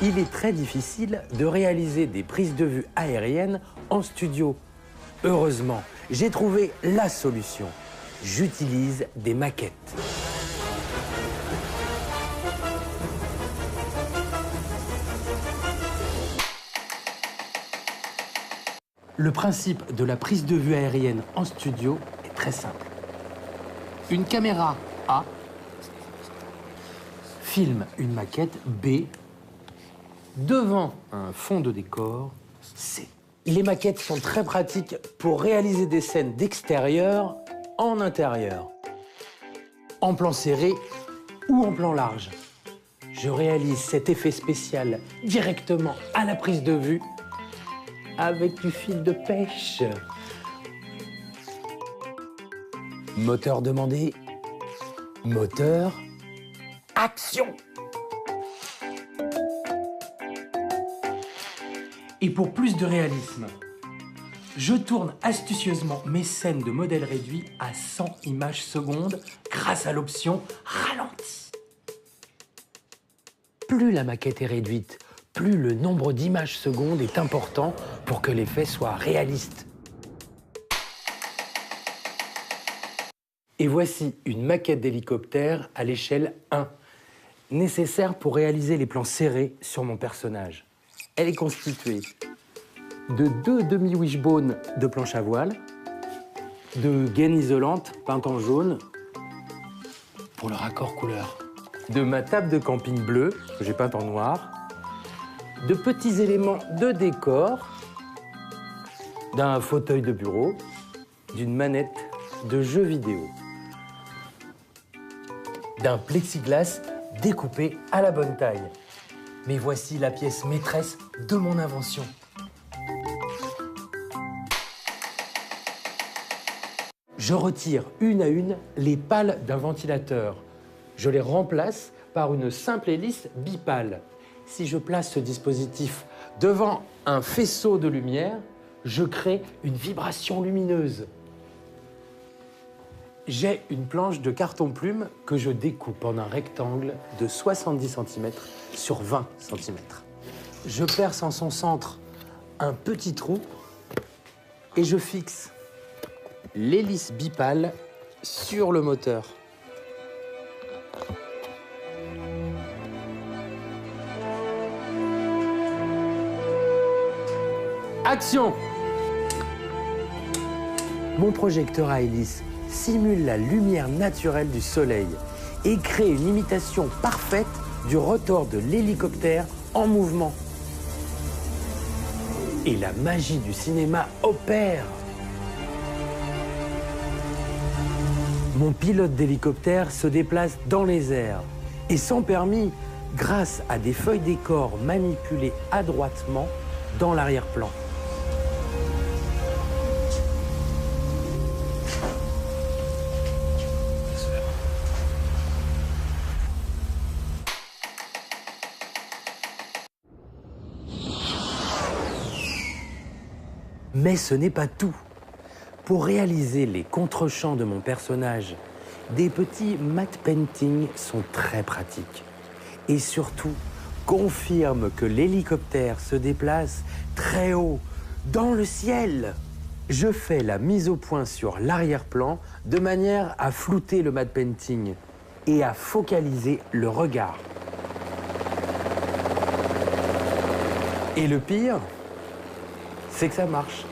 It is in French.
Il est très difficile de réaliser des prises de vue aériennes en studio. Heureusement, j'ai trouvé la solution. J'utilise des maquettes. Le principe de la prise de vue aérienne en studio est très simple. Une caméra A filme une maquette B devant un fond de décor C. Les maquettes sont très pratiques pour réaliser des scènes d'extérieur en intérieur, en plan serré ou en plan large. Je réalise cet effet spécial directement à la prise de vue avec du fil de pêche. Moteur demandé. Moteur. Action! Et pour plus de réalisme, je tourne astucieusement mes scènes de modèles réduits à 100 images secondes grâce à l'option ralenti. Plus la maquette est réduite, plus le nombre d'images secondes est important pour que l'effet soit réaliste. Et voici une maquette d'hélicoptère à l'échelle 1, nécessaire pour réaliser les plans serrés sur mon personnage. Elle est constituée de 2 demi-wishbones de planche à voile, de gaines isolantes peintes en jaune pour le raccord couleur, de ma table de camping bleue que j'ai peinte en noir, de petits éléments de décor, d'un fauteuil de bureau, d'une manette de jeu vidéo, d'un plexiglas découpé à la bonne taille. Mais voici la pièce maîtresse de mon invention. Je retire une à une les pales d'un ventilateur. Je les remplace par une simple hélice bipale. Si je place ce dispositif devant un faisceau de lumière, je crée une vibration lumineuse. J'ai une planche de carton-plume que je découpe en un rectangle de 70 cm sur 20 cm. Je perce en son centre un petit trou et je fixe l'hélice bipale sur le moteur. Action! Mon projecteur à hélice simule la lumière naturelle du soleil et crée une imitation parfaite du rotor de l'hélicoptère en mouvement. Et la magie du cinéma opère. Mon pilote d'hélicoptère se déplace dans les airs et sans permis grâce à des feuilles décor manipulées adroitement dans l'arrière-plan. Mais ce n'est pas tout. Pour réaliser les contre-champs de mon personnage, des petits matte painting sont très pratiques. Et surtout, confirment que l'hélicoptère se déplace très haut, dans le ciel. Je fais la mise au point sur l'arrière-plan de manière à flouter le matte painting et à focaliser le regard. Et le pire, c'est que ça marche.